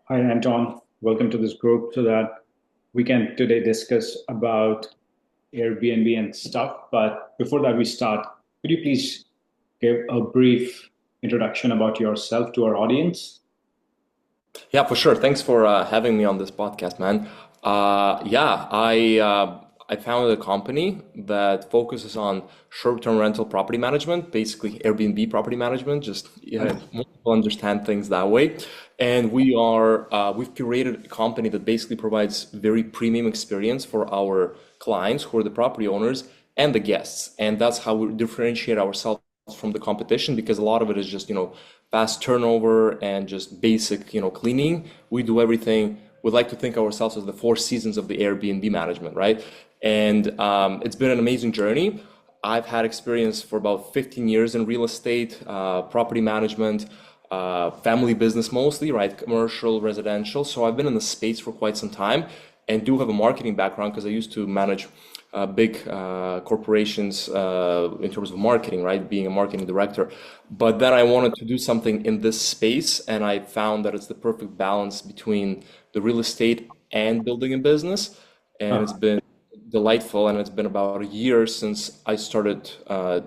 Hi, Anton. Welcome to this group so that we can today discuss about Airbnb and stuff. But before that, we start, could you please give a brief introduction about yourself to our audience? Yeah, for sure. Thanks for having me on this podcast, man. I founded a company that focuses on short-term rental property management, basically Airbnb property management. Just most people understand things that way. And we've curated a company that basically provides very premium experience for our clients, who are the property owners and the guests. And that's how we differentiate ourselves from the competition, because a lot of it is just fast turnover and just basic cleaning. We do everything. We like to think of ourselves as the four seasons of the Airbnb management, right? And it's been an amazing journey. I've had experience for about 15 years in real estate, property management, family business mostly, right? Commercial, residential. So I've been in the space for quite some time and do have a marketing background because I used to manage big corporations in terms of marketing, right? Being a marketing director. But then I wanted to do something in this space, and I found that it's the perfect balance between the real estate and building a business. And it's Uh, been delightful, and it's been about a year since I started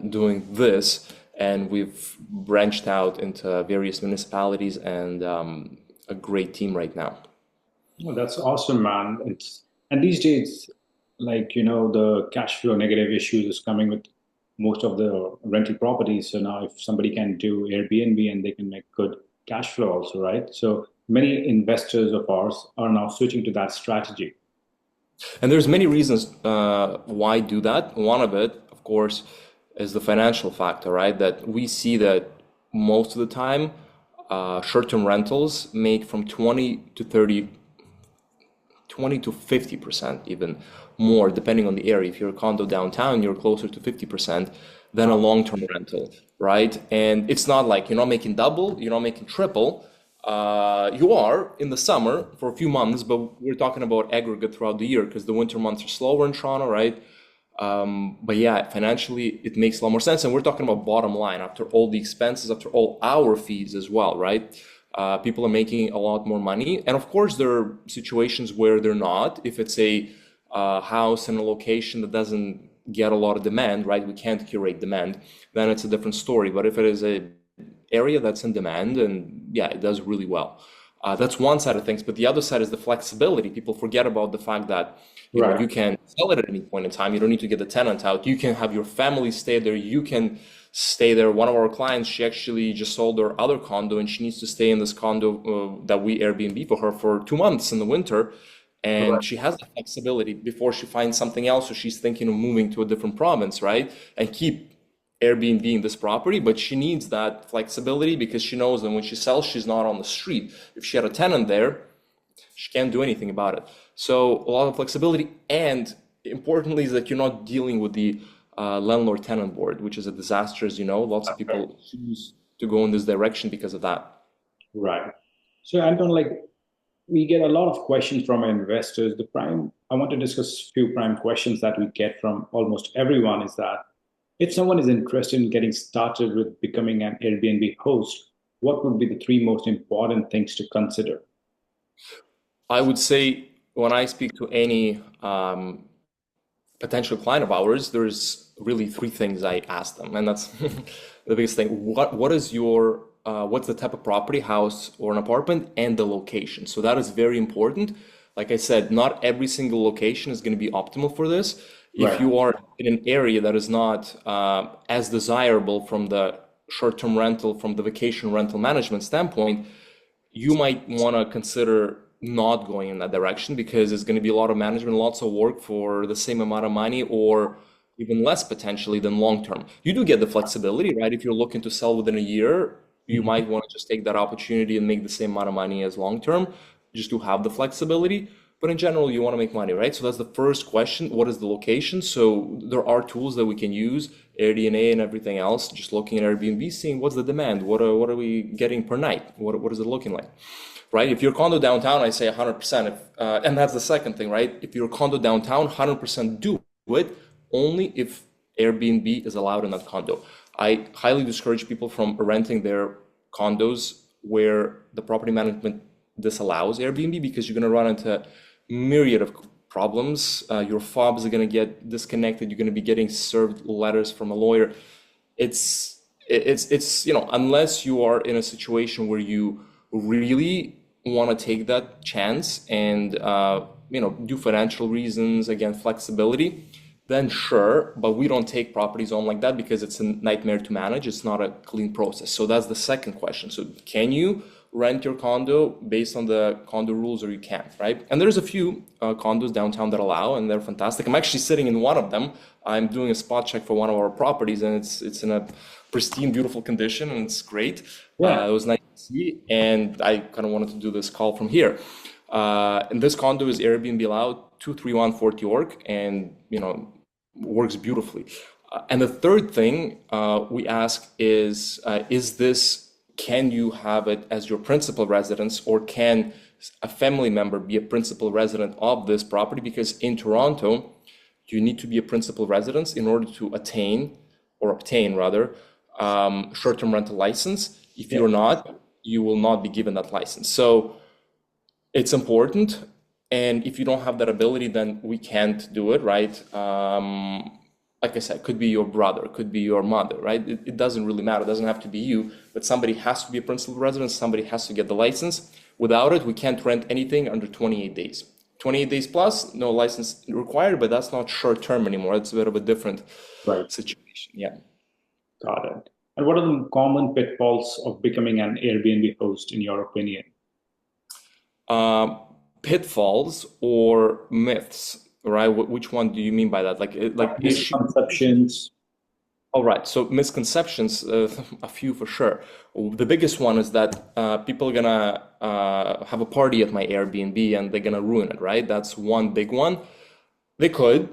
doing this, and we've branched out into various municipalities and a great team right now. well, that's awesome, man. And these days, the cash flow negative issues is coming with most of the rental properties. So now if somebody can do Airbnb and they can make good cash flow also, right? So many investors of ours are now switching to that strategy. And there's many reasons why do that. One of it, of course, is the financial factor, right? That we see that most of the time, short-term rentals make from 20 to 50% even more, depending on the area. If you're a condo downtown, you're closer to 50% than a Uh, long-term rental, right? And it's not like you're not making double, you're not making triple. You are in the summer for a few months, but we're talking about aggregate throughout the year because the winter months are slower in Toronto, right? But yeah, financially, it makes a lot more sense. And we're talking about bottom line after all the expenses, after all our fees as well, right? People are making a lot more money. And of course, there are situations where they're not. If it's a house in a location that doesn't get a lot of demand, right? We can't curate demand, then it's a different story. But if it is a area that's in demand, and yeah, it does really well. That's one side of things, but the other side is the flexibility. People forget about the fact that right. you can sell it at any point in time. You don't need to get the tenant out. You can have your family stay there. You can stay there. One of our clients, she actually just sold her other condo, and she needs to stay in this condo that we Airbnb for her for 2 months in the winter. And Right. she has the flexibility before she finds something else. So she's thinking of moving to a different province, right? And keep Airbnb in this property, but she needs that flexibility because she knows that when she sells, she's not on the street. If she had a tenant there, she can't do anything about it. So a lot of flexibility, and importantly, is that you're not dealing with the landlord-tenant board, which is a disaster, as you know. Lots of people choose to go in this direction because of that. Right. So, Anton, we get a lot of questions from our investors. I want to discuss a few prime questions that we get from almost everyone is that if someone is interested in getting started with becoming an Airbnb host, what would be the three most important things to consider? I would say when I speak to any potential client of ours, there's really three things I ask them, and that's the biggest thing. What is your what's the type of property, house or an apartment, and the location? So that is very important. Like I said, not every single location is going to be optimal for this. If Right. you are in an area that is not as desirable from the short-term rental, from the vacation rental management standpoint, you might want to consider not going in that direction because it's going to be a lot of management, lots of work for the same amount of money or even less potentially than long term. You do get the flexibility, right? If you're looking to sell within a year, you Mhm. might want to just take that opportunity and make the same amount of money as long term, just to have the flexibility. But in general, you want to make money, right? So that's the first question. What is the location? So there are tools that we can use, AirDNA and everything else, just looking at Airbnb, seeing what's the demand, what are we getting per night, what is it looking like, right? If you're condo downtown, I say 100%. And that's the second thing, right? If you're condo downtown, 100% do it only if Airbnb is allowed in that condo. I highly discourage people from renting their condos where the property management disallows Airbnb because you're going to run into myriad of problems. Your fobs are going to get disconnected. You're going to be getting served letters from a lawyer. It's unless you are in a situation where you really want to take that chance and do financial reasons, again, flexibility, then sure, but we don't take properties on like that because it's a nightmare to manage. It's not a clean process. So that's the second question. So can you rent your condo based on the condo rules or you can't, right? And there's a few condos downtown that allow, and they're fantastic. I'm actually sitting in one of them. I'm doing a spot check for one of our properties, and it's in a pristine, beautiful condition, and it's great. Yeah. It was nice to see, and I kind of wanted to do this call from here. And this condo is Airbnb allowed, 231 Fort York, and works beautifully. And the third thing we ask is this, can you have it as your principal residence, or can a family member be a principal resident of this property? Because in Toronto, you need to be a principal residence in order to obtain rather, short-term rental license. If Yeah. you're not, you will not be given that license. So it's important. And if you don't have that ability, then we can't do it, right? Like I said, could be your brother, could be your mother, right? It doesn't really matter. It doesn't have to be you, but somebody has to be a principal resident. Somebody has to get the license. Without it, we can't rent anything under 28 days. 28 days plus, no license required, but that's not short term anymore. It's a bit of a different Right. situation. Yeah. Got it. And what are the common pitfalls of becoming an Airbnb host, in your opinion? Uh, Pitfalls or myths, right? Which one do you mean by that? Like issue? Misconceptions. All right, so misconceptions, a few for sure. The biggest one is that people are gonna have a party at my Airbnb and they're gonna ruin it, right? That's one big one. They could,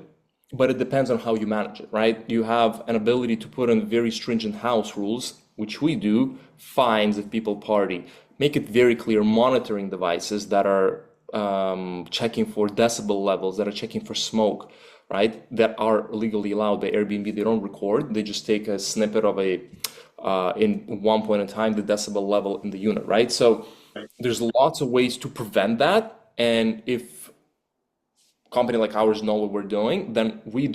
but it depends on how you manage it, right? You have an ability to put in very stringent house rules, which we do, fines if people party, make it very clear, monitoring devices that are checking for decibel levels, that are checking for smoke, right? That are legally allowed by Airbnb. They don't record, they just take a snippet of in one point in time, the decibel level in the unit, right? So Right. there's lots of ways to prevent that. And if company like ours know what we're doing, then we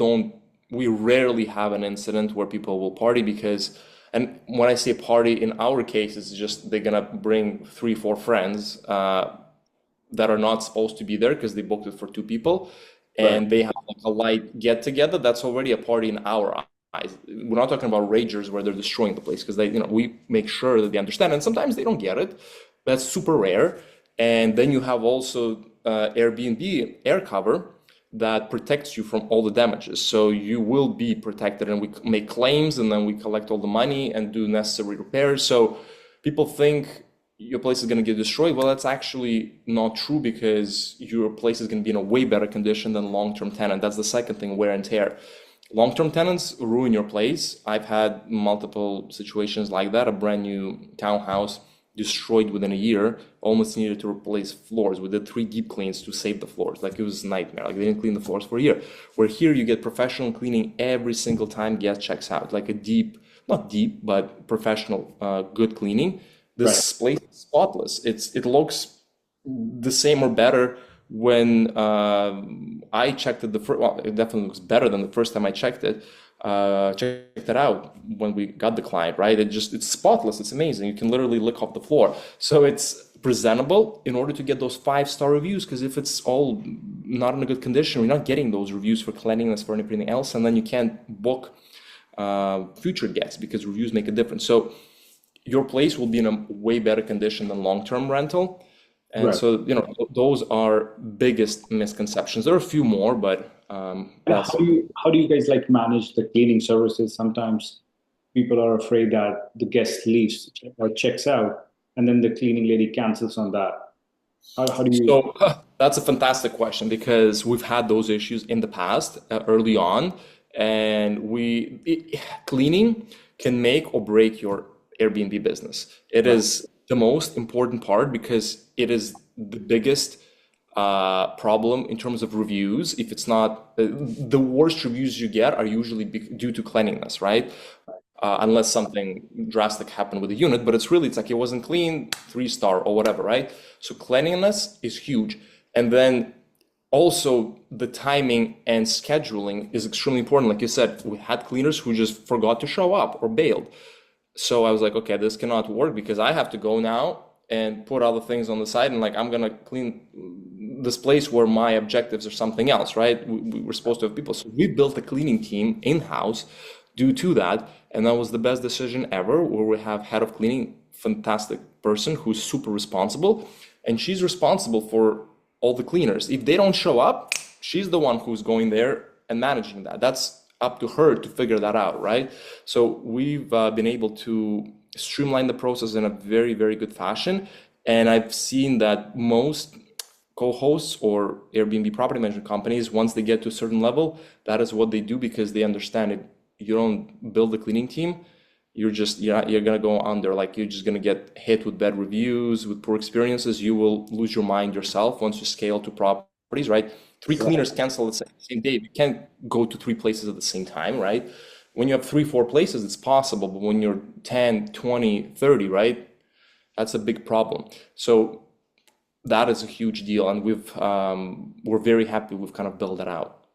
rarely have an incident where people will party because, and when I say party, in our case, it's just they're gonna bring three, four friends that are not supposed to be there because they booked it for two people, Right. and they have like a light get together. That's already a party in our eyes. We're not talking about ragers where they're destroying the place because we make sure that they understand, and sometimes they don't get it. That's super rare. And then you have also Airbnb air cover that protects you from all the damages. So you will be protected, and we make claims, and then we collect all the money and do necessary repairs. So people think your place is going to get destroyed. Well, that's actually not true because your place is going to be in a way better condition than long-term tenant. That's the second thing, wear and tear. Long-term tenants ruin your place. I've had multiple situations like that. A brand new townhouse destroyed within a year, almost needed to replace floors. We did 3 deep cleans to save the floors. Like, it was a nightmare. Like, they didn't clean the floors for a year. Where here you get professional cleaning every single time guest checks out. Like a deep, not deep, but professional, good cleaning. Right. This place is spotless. It looks the same or better when I checked it the first. Well, it definitely looks better than the first time I checked it. Checked it out when we got the client, right? It's spotless. It's amazing. You can literally lick off the floor. So it's presentable in order to get those 5-star reviews. Because if it's all not in a good condition, we're not getting those reviews for cleanliness, for anything else, and then you can't book future guests because reviews make a difference. So your place will be in a way better condition than long-term rental. And Right. so, those are biggest misconceptions. There are a few more, but And that's how do you guys like manage the cleaning services? Sometimes people are afraid that the guest leaves or checks out, and then the cleaning lady cancels on that. How do you? so that's a fantastic question because we've had those issues in the past, early on, and cleaning can make or break your Airbnb business. It Right. is the most important part because it is the biggest problem in terms of reviews. If it's not, the worst reviews you get are usually due to cleanliness, right? unless something drastic happened with the unit. But it's like it wasn't clean, 3-star or whatever, right? So cleanliness is huge. And then also the timing and scheduling is extremely important. Like you said, we had cleaners who just forgot to show up or bailed. So I was like, okay, this cannot work because I have to go now and put other things on the side, and like I'm gonna clean this place where my objectives are something else, right? We're supposed to have people. So we built a cleaning team in-house due to that, and that was the best decision ever, where we have head of cleaning, fantastic person who's super responsible, and she's responsible for all the cleaners. If they don't show up, she's the one who's going there and managing that. That's up to her to figure that out, right? So we've been able to streamline the process in a very, very good fashion. And I've seen that most co-hosts or Airbnb property management companies, once they get to a certain level, that is what they do because they understand if you don't build a cleaning team, you're gonna go under, like you're just gonna get hit with bad reviews, with poor experiences. You will lose your mind yourself once you scale to properties, right? Three cleaners cancel the same day. You can't go to 3 places at the same time, right? When you have 3, 4 places, it's possible, but when you're 10, 20, 30, right? That's a big problem. So that is a huge deal, and we're very happy we've kind of built that out.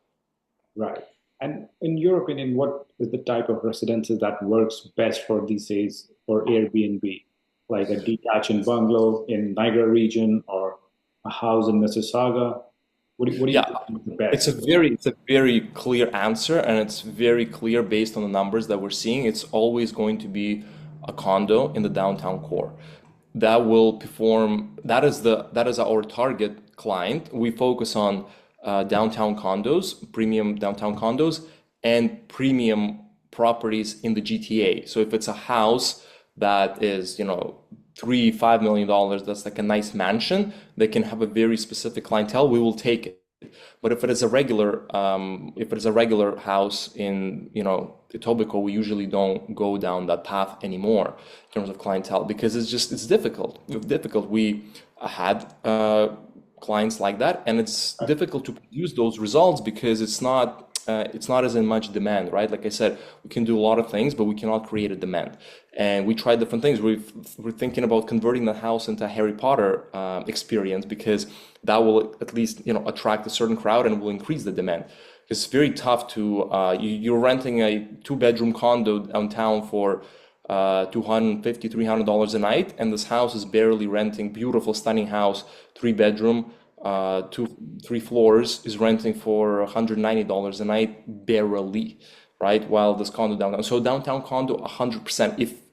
Right. And in your opinion, what is the type of residences that works best for these days for Airbnb? Like a detached bungalow in Niagara region or a house in Mississauga? What do you Yeah, think is the best? it's a very clear answer, and it's very clear based on the numbers that we're seeing. It's always going to be a condo in the downtown core. That will perform. That is our target client. We focus on downtown condos, premium downtown condos, and premium properties in the GTA. So if it's a house that is, $3, $5 million, that's like a nice mansion, they can have a very specific clientele, we will take it. But if it is a regular house in, Etobicoke, we usually don't go down that path anymore in terms of clientele because it's difficult. It's difficult. We had clients like that, and it's difficult to produce those results because it's not as in much demand, right? Like I said, we can do a lot of things, but we cannot create a demand. And we tried different things. We're thinking about converting the house into a Harry Potter experience because that will at least attract a certain crowd and will increase the demand. It's very tough to you're renting a 2-bedroom condo downtown for $250, $300 a night, and this house is barely renting. Beautiful, stunning house, 3-bedroom, 3 floors, is renting for $190 a night, barely, right? While this condo downtown, so downtown condo, 100%. If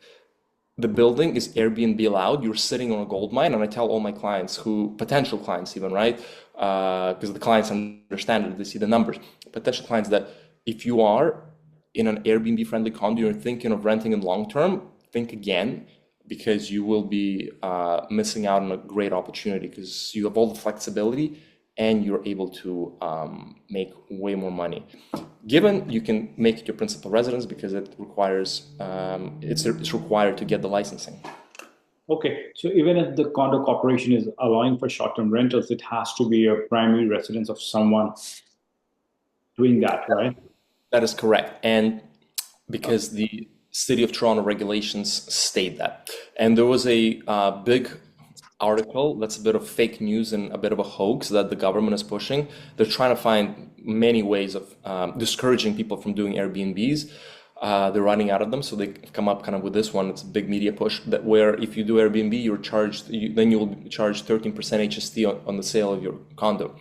the building is Airbnb allowed, you're sitting on a gold mine. And I tell all my clients, who potential clients even, right? Because the clients understand it, they see the numbers. Potential clients, that if you are in an Airbnb friendly condo, you're thinking of renting in long term, think again, because you will be missing out on a great opportunity because you have all the flexibility and you're able to make way more money. Given you can make it your principal residence because it requires it's required to get the licensing. Okay, so even if the condo corporation is allowing for short-term rentals, it has to be a primary residence of someone doing that, right? That is correct. And because the City of Toronto regulations state that. And there was a big article that's a bit of fake news and a bit of a hoax that the government is pushing. They're trying to find many ways of discouraging people from doing Airbnbs. They're running out of them, so they come up kind of with this one. It's a big media push that where if you do Airbnb, you're charged, then you'll be charged 13% HST on the sale of your condo.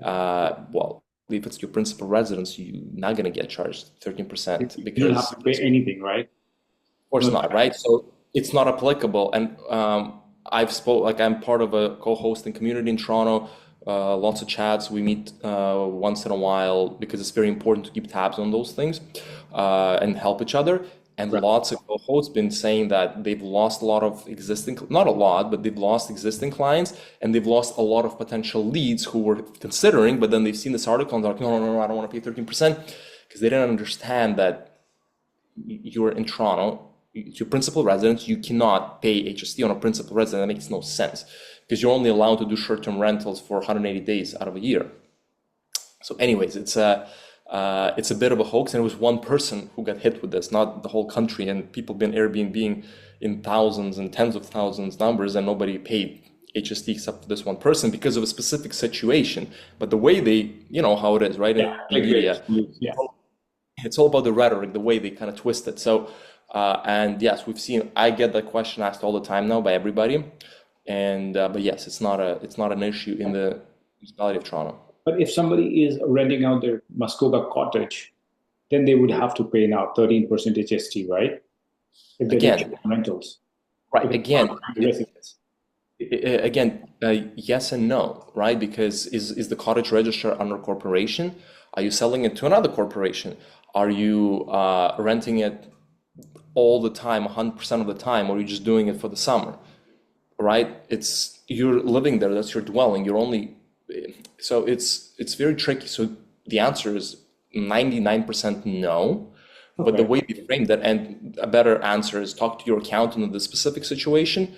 Well, if it's your principal residence, you're not going to get charged 13% You don't have because to pay anything, right? of course No not, tax. right? So it's not applicable. And I'm part of a co-hosting community in Toronto. Lots of chats. We meet once in a while because it's very important to keep tabs on those things and help each other. And Right. lots of co-hosts been saying that they've lost a lot of existing, not a lot, but they've lost existing clients and they've lost a lot of potential leads who were considering, but then they've seen this article and they're like, no, no, no, I don't want to pay 13% because they didn't understand that you're in Toronto, it's your principal residence, you cannot pay HST on a principal residence. That makes no sense because you're only allowed to do short-term rentals for 180 days out of a year. So anyways, it's it's a bit of a hoax, and it was one person who got hit with this, not the whole country. And people been Airbnb in thousands and tens of thousands numbers, and nobody paid HST except for this one person because of a specific situation. But the way they, you know how it is, right? Yeah, In the clickbait. media, Yeah. it's all about the rhetoric, the way they kind of twist it. So, and yes, we've seen. I get that question asked all the time now by everybody, and but yes, it's not an issue in the municipality of Toronto. But if somebody is renting out their Muskoka cottage, then they would have to pay now 13% HST, right? If they're doing Again, rentals. right? If it's not Again, residents. yes and no, right? Because is the cottage registered under corporation? Are you selling it to another corporation? Are you renting it all the time, 100% of the time, or are you just doing it for the summer? Right? It's you're living there. That's your dwelling. You're only so it's very tricky. So the answer is 99% no. But the Okay. way we framed that, and a better answer is talk to your accountant in the specific situation.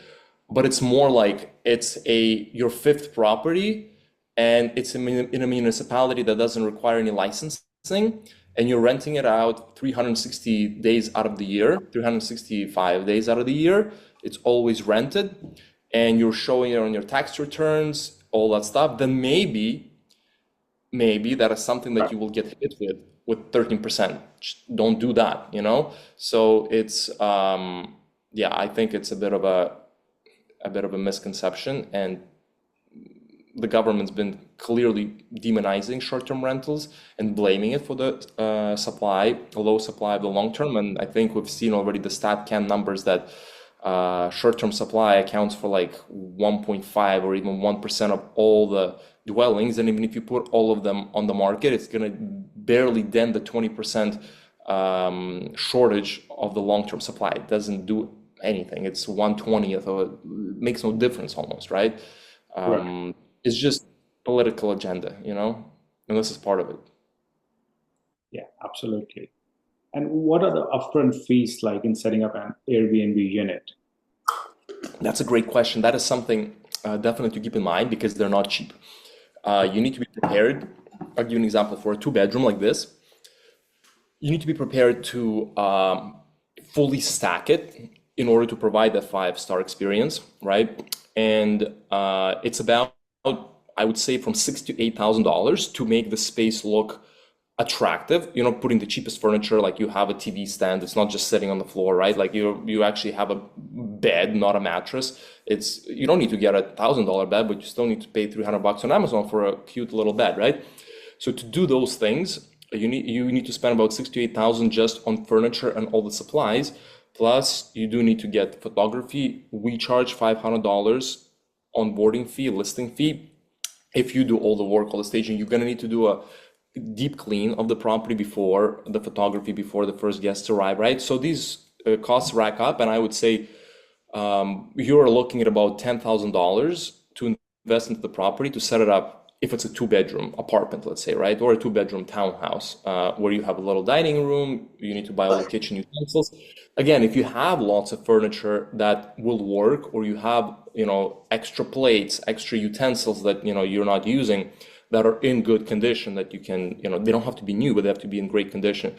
But it's more like it's your fifth property, and it's in a municipality that doesn't require any licensing, and you're renting it out 360 days out of the year, 365 days out of the year. It's always rented, and you're showing it on your tax returns, all that stuff. Then maybe that is something that you will get hit with 13%. Just don't do that, you know? So it's yeah, I think it's a bit of a misconception, and the government's been clearly demonizing short-term rentals and blaming it for the low supply of the long term. And I think we've seen already the StatCan numbers that short-term supply accounts for like 1.5 or even 1% of all the dwellings. And even if you put all of them on the market, it's going to barely dent the 20% shortage of the long-term supply. It doesn't do anything. It's 1/20th, or it makes no difference almost, right? Right. It's just political agenda, and this is part of it. Yeah, absolutely. And what are the upfront fees like in setting up an Airbnb unit? That's a great question. That is something definitely to keep in mind because they're not cheap. You need to be prepared. I'll give you an example for a two-bedroom like this. You need to be prepared to fully stack it in order to provide that five-star experience, right? And it's about, I would say, from $6,000 to $8,000 to make the space look attractive. You're not putting the cheapest furniture, like you have a TV stand. It's not just sitting on the floor, right? Like you actually have a bed, not a mattress. You don't need to get $1,000 bed, but you still need to pay $300 on Amazon for a cute little bed, right? So to do those things, you need to spend about 6 to 8 thousand just on furniture and all the supplies. Plus, you do need to get photography. We charge $500 onboarding fee, listing fee. If you do all the work, all the staging, you're gonna need to do a deep clean of the property before the photography, before the first guests arrive, right? So these costs rack up, and I would say you're looking at about $10,000 to invest into the property to set it up. If it's a two-bedroom apartment, let's say, right, or a two-bedroom townhouse where you have a little dining room, you need to buy all the kitchen utensils. Again, if you have lots of furniture that will work, or you have, extra plates, extra utensils that, you're not using, that are in good condition, that you can, they don't have to be new, but they have to be in great condition,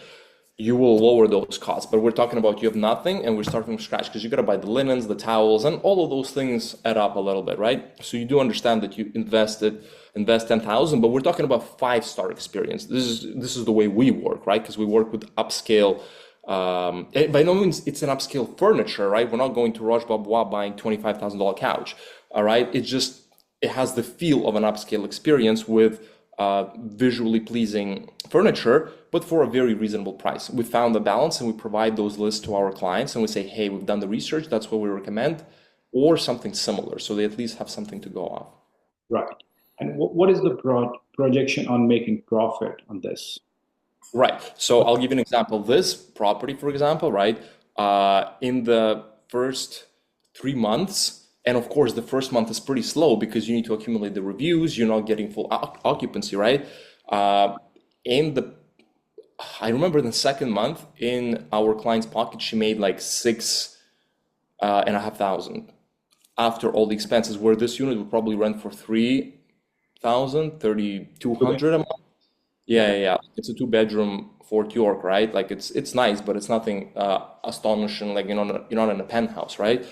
you will lower those costs. But we're talking about you have nothing and we're starting from scratch because you got to buy the linens, the towels, and all of those things add up a little bit, right? So you do understand that you invest 10,000, but we're talking about five-star experience. This is the way we work, right? Because we work with upscale. By no means it's an upscale furniture, right? We're not going to Roche Bobois buying $25,000 couch, all right? It has the feel of an upscale experience with visually pleasing furniture, but for a very reasonable price. We found the balance, and we provide those lists to our clients, and we say, hey, we've done the research, that's what we recommend, or something similar, so they at least have something to go off. Right. And what is the projection on making profit on this? Right. So I'll give you an example. This property, for example, right, in the first 3 months, and of course, the first month is pretty slow because you need to accumulate the reviews. You're not getting full occupancy, right? In the, I remember in the second month, in our client's pocket, she made like 6,500 after all the expenses. Where this unit would probably rent for 3,000, 3,200 a month. Yeah. It's a two-bedroom Fort York, right? Like it's nice, but it's nothing astonishing. Like you're not in a penthouse, right?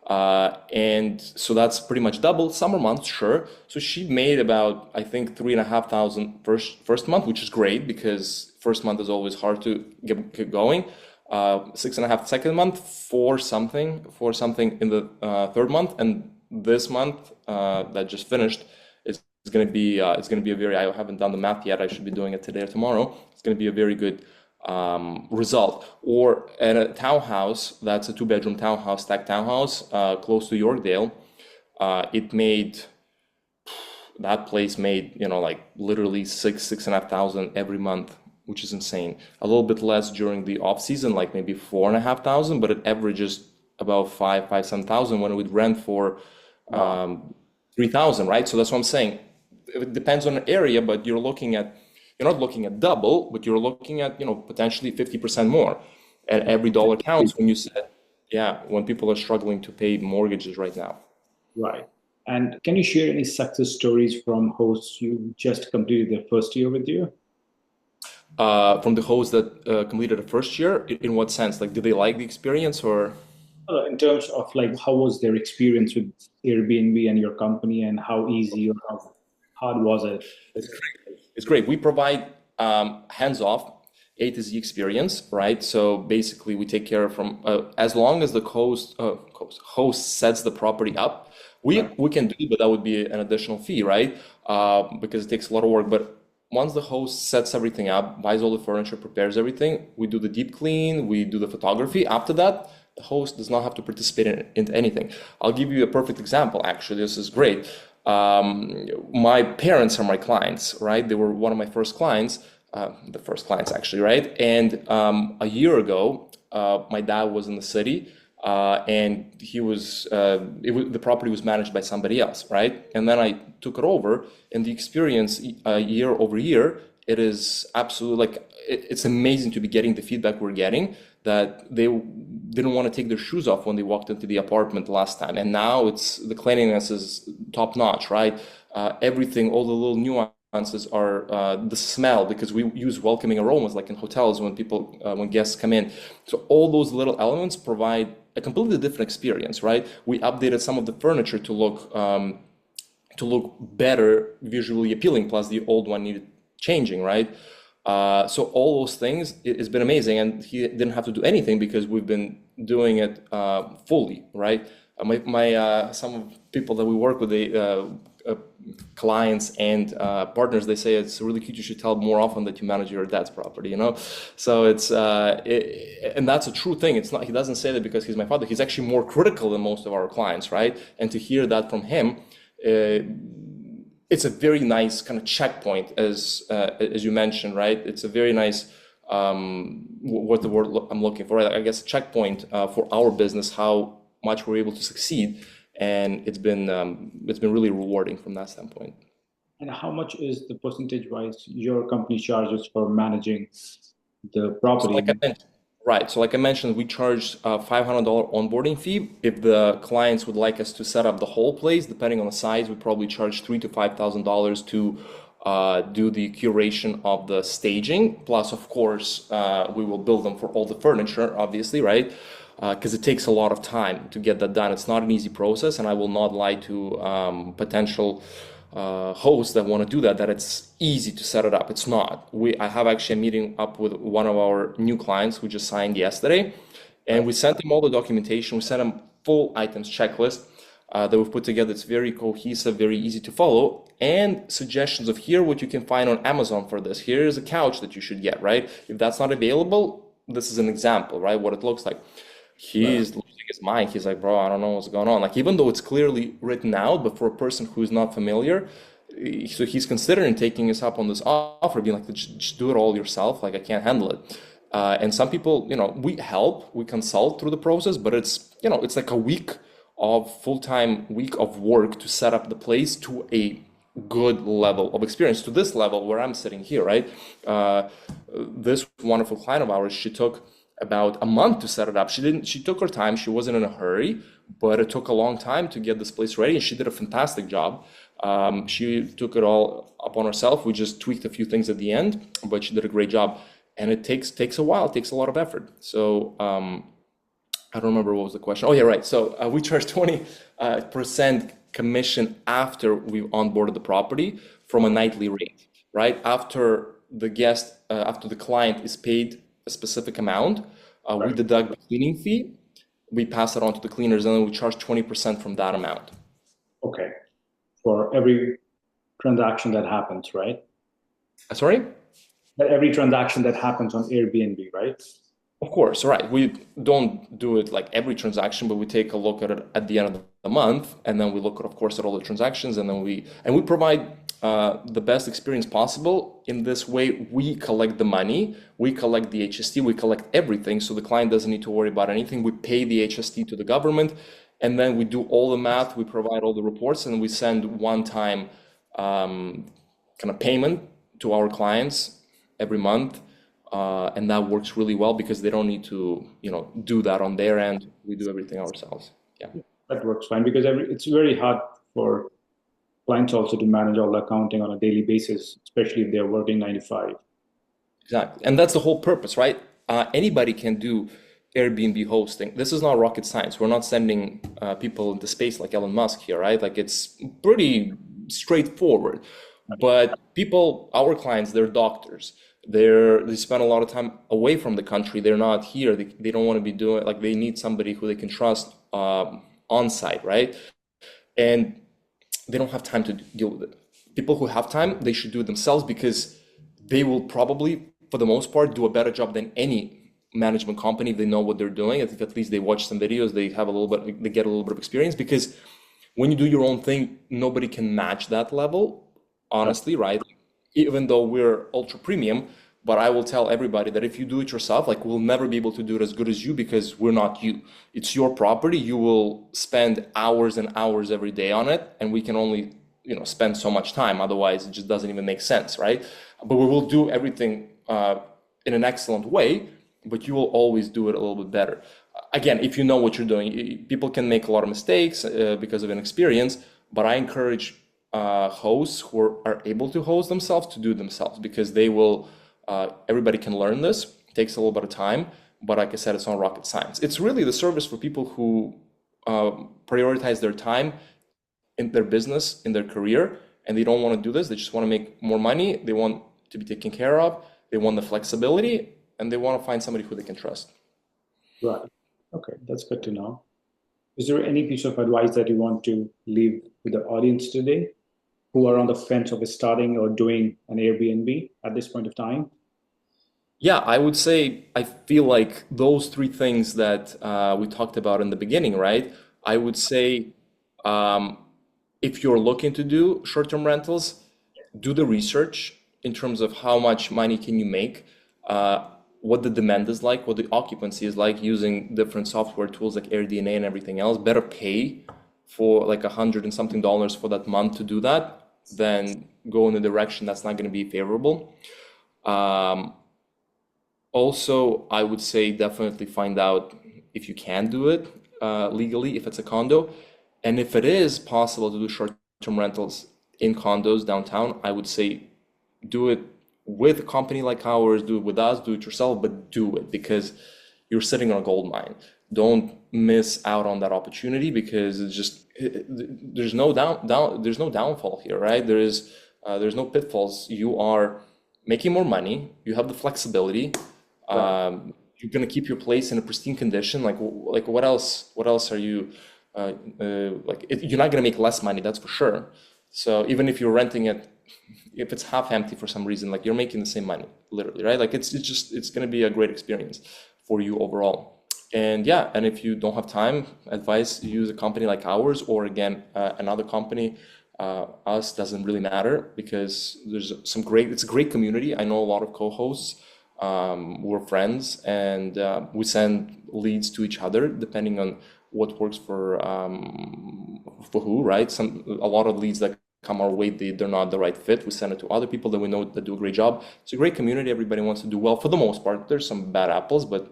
And so that's pretty much double. Summer months, sure. So she made about, I think, 3,500 first month, which is great because first month is always hard to get going. 6.5 second month, for something in the third month, and this month that just finished it's gonna be a very, I haven't done the math yet. I should be doing it today or tomorrow. It's gonna be a very good result. Or at a townhouse, that's a two-bedroom townhouse, stacked townhouse, close to Yorkdale. It made that place made, like literally 6,500 every month, which is insane. A little bit less during the off season, like maybe 4,500, but it averages about 7,000 when it would rent for Wow. 3,000, right? So that's what I'm saying. It depends on the area, but you're not looking at double, but you're looking at, potentially 50% more. And every dollar counts when you said, yeah, when people are struggling to pay mortgages right now. Right. And can you share any success stories from hosts you just completed their first year with you? From the hosts that completed the first year, in what sense? Like, did they like the experience or? In terms of like, how was their experience with Airbnb and your company, and how easy or how hard was it? It's great. It's great. We provide hands-off A to Z experience, right? So basically, we take care of from as long as the host sets the property up, we Right. we can do, but that would be an additional fee, right? Because it takes a lot of work. But once the host sets everything up, buys all the furniture, prepares everything, we do the deep clean, we do the photography. After that, the host does not have to participate in anything. I'll give you a perfect example. Actually, this is great. My parents are my clients, right? They were one of my first clients, the first clients actually, right? And a year ago, my dad was in the city, and the property was managed by somebody else, right? And then I took it over, and the experience year over year, it is absolutely like it's amazing to be getting the feedback we're getting that they didn't want to take their shoes off when they walked into the apartment last time. And now the cleanliness is top notch, right? Everything, all the little nuances are the smell because we use welcoming aromas like in hotels when guests come in. So all those little elements provide a completely different experience, right? We updated some of the furniture to look better, visually appealing. Plus, the old one needed changing, right? So all those things, it's been amazing, and he didn't have to do anything because we've been doing it fully, right? Some of people that we work with, uh, clients and partners, they say it's really cute. You should tell more often that you manage your dad's property, So and that's a true thing. It's not. He doesn't say that because he's my father. He's actually more critical than most of our clients, right? And to hear that from him. It's a very nice kind of checkpoint, as you mentioned, right? It's a very nice what the word I'm looking for, I guess, checkpoint for our business, how much we're able to succeed, and it's been really rewarding from that standpoint. And how much is the percentage wise your company charges for managing the So like I property? mentioned, right. So like I mentioned, we charge a $500 onboarding fee. If the clients would like us to set up the whole place, depending on the size, we probably charge $3,000 to $5,000 to do the curation of the staging. Plus, of course, we will bill them for all the furniture, obviously, right? Because it takes a lot of time to get that done. It's not an easy process, and I will not lie to potential hosts that want to do that it's easy to set it up. It's not. I have actually a meeting up with one of our new clients who just signed yesterday, and Right. we sent them all the documentation. We sent them full items checklist that we've put together. It's very cohesive, very easy to follow, and suggestions of here what you can find on Amazon for this. Here is a couch that you should get, right? If that's not available, this is an example, right? What it looks like. Right. He's losing his mind. He's like, bro, I don't know what's going on. Like, even though it's clearly written out, but for a person who's not familiar, so he's considering taking us up on this offer, being like, just do it all yourself. Like, I can't handle it. And some people, we help, we consult through the process, but it's like a full-time week of work to set up the place to a good level of experience, to this level where I'm sitting here, right? This wonderful client of ours, she took about a month to set it up. She took her time. She wasn't in a hurry, but it took a long time to get this place ready, and she did a fantastic job. She took it all upon herself. We just tweaked a few things at the end, but she did a great job. And it takes a while, it takes a lot of effort. So I don't remember what was the question. Oh yeah, right. So we charge 20% commission after we've onboarded the property from a nightly rate, right? After the client is paid a specific amount, we Right. deduct the cleaning fee, we pass it on to the cleaners, and then we charge 20% from that amount. Okay. For every transaction that happens, right? Sorry? That every transaction that happens on Airbnb, right? Of course, right. We don't do it like every transaction, but we take a look at it at the end of the month, and then we look at, of course, at all the transactions, and then we provide the best experience possible. In this way, we collect the money, we collect the HST, we collect everything, so the client doesn't need to worry about anything. We pay the HST to the government, and then we do all the math, we provide all the reports, and we send one-time kind of payment to our clients every month. And that works really well because they don't need to, do that on their end. We do everything ourselves. Yeah, That works fine because it's very hard for clients also to manage all the accounting on a daily basis, especially if they're working 9 to 5. exactly. And that's the whole purpose, right? Anybody can do Airbnb hosting. This is not rocket science. We're not sending people into space like Elon Musk here, right? Like it's pretty straightforward. But people, our clients, they're doctors. They spend a lot of time away from the country. They're not here. They don't want to be doing like they need somebody who they can trust on site, right? And they don't have time to deal with it. People who have time, they should do it themselves because they will probably, for the most part, do a better job than any management company. They know what they're doing. I think at least they watch some videos. They have a little bit. They get a little bit of experience because when you do your own thing, nobody can match that level, honestly, right? Even though we're ultra premium, but I will tell everybody that if you do it yourself, like we'll never be able to do it as good as you because we're not you. It's your property. You will spend hours and hours every day on it, and we can only, spend so much time. Otherwise, it just doesn't even make sense, right? But we will do everything in an excellent way, but you will always do it a little bit better. Again, if you know what you're doing, people can make a lot of mistakes because of inexperience, but I encourage hosts who are able to host themselves to do it themselves because they will, everybody can learn this. It takes a little bit of time, but like I said, it's not rocket science. It's really the service for people who prioritize their time in their business, in their career, and they don't want to do this. They just want to make more money. They want to be taken care of. They want the flexibility, and they want to find somebody who they can trust. Right. Okay, that's good to know. Is there any piece of advice that you want to leave with the audience today who are on the fence of starting or doing an Airbnb at this point of time? Yeah, I would say I feel like those three things that we talked about in the beginning, right? I would say um, if you're looking to do short-term rentals, do the research in terms of how much money can you make, what the demand is like, what the occupancy is like using different software tools like AirDNA and everything else. Better pay for like $100 and something for that month to do that than go in a direction that's not going to be favorable. Um, Also, I would say definitely find out if you can do it legally, if it's a condo. And if it is possible to do short-term rentals in condos downtown, I would say do it with a company like ours, do it with us, do it yourself, but do it because you're sitting on a gold mine. Don't miss out on that opportunity because there's no downfall here, right? There's no pitfalls. You are making more money, you have the flexibility, Right. you're gonna keep your place in a pristine condition. Like what else? What else are you? You're not gonna make less money, that's for sure. So even if you're renting it, if it's half empty for some reason, like you're making the same money, literally, right? Like it's gonna be a great experience for you overall. And yeah, and if you don't have time, advice use a company like ours or again another company. Us doesn't really matter because it's a great community. I know a lot of co-hosts. We're friends and we send leads to each other depending on what works for who, right? A lot of leads that come our way, they're not the right fit. We send it to other people that we know that do a great job. It's a great community. Everybody wants to do well for the most part. There's some bad apples, but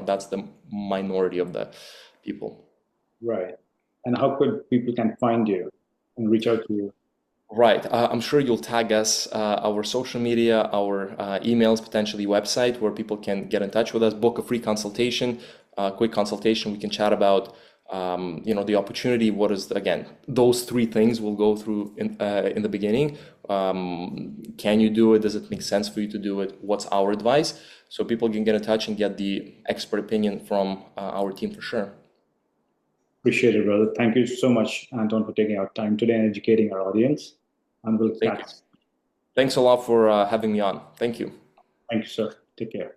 that's the minority of the people. Right. And how could people can find you and reach out to you? Right. I'm sure you'll tag us, our social media, our emails, potentially website where people can get in touch with us, book a free consultation, quick consultation. We can chat about, the opportunity. What is, again, those three things we'll go through in the beginning. Can you do it? Does it make sense for you to do it? What's our advice? So people can get in touch and get the expert opinion from our team for sure. Appreciate it, brother. Thank you so much, Anton, for taking our time today and educating our audience. And we'll Thank you. catch. Thanks a lot for having me on. Thank you. Thank you, sir. Take care.